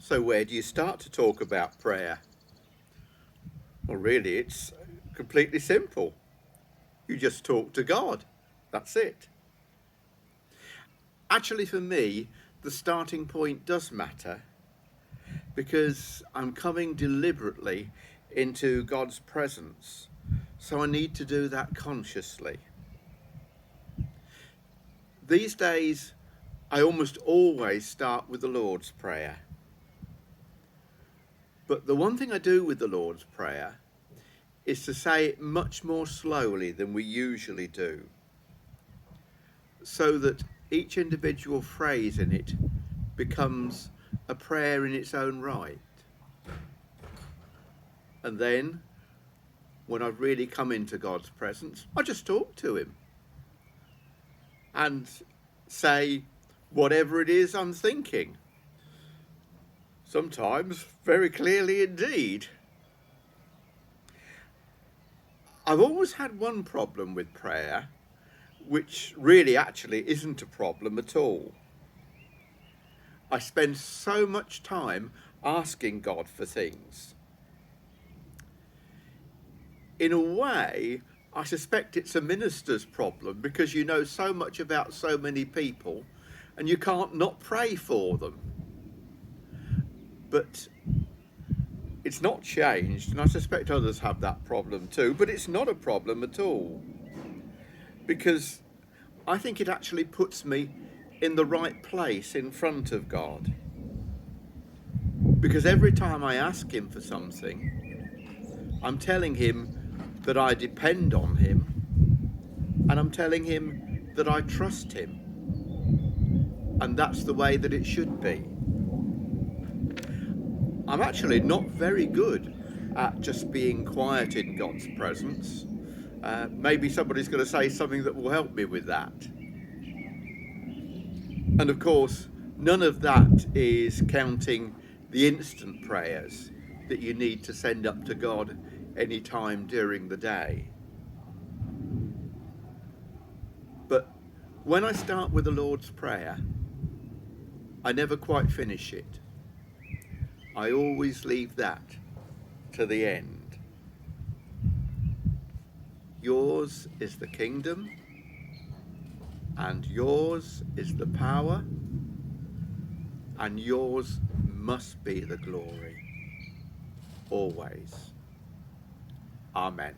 So where do you start to talk about prayer? Well, really, it's completely simple. You just talk to God. That's it. Actually, for me, the starting point does matter because I'm coming deliberately into God's presence. So I need to do that consciously. These days, I almost always start with the Lord's Prayer. But the one thing I do with the Lord's Prayer is to say it much more slowly than we usually do, so that each individual phrase in it becomes a prayer in its own right. And then, when I've really come into God's presence, I just talk to him and say whatever it is I'm thinking. Sometimes very clearly indeed. I've always had one problem with prayer, which really actually isn't a problem at all. I spend so much time asking God for things. In a way, I suspect it's a minister's problem because you know so much about so many people and you can't not pray for them. But it's not changed, and I suspect others have that problem too, but it's not a problem at all. Because I think it actually puts me in the right place in front of God. Because every time I ask him for something, I'm telling him that I depend on him, and I'm telling him that I trust him. And that's the way that it should be. I'm actually not very good at just being quiet in God's presence. Maybe somebody's going to say something that will help me with that. And of course, none of that is counting the instant prayers that you need to send up to God any time during the day. But when I start with the Lord's Prayer, I never quite finish it. I always leave that to the end. Yours is the kingdom, and yours is the power, and yours must be the glory, always. Amen.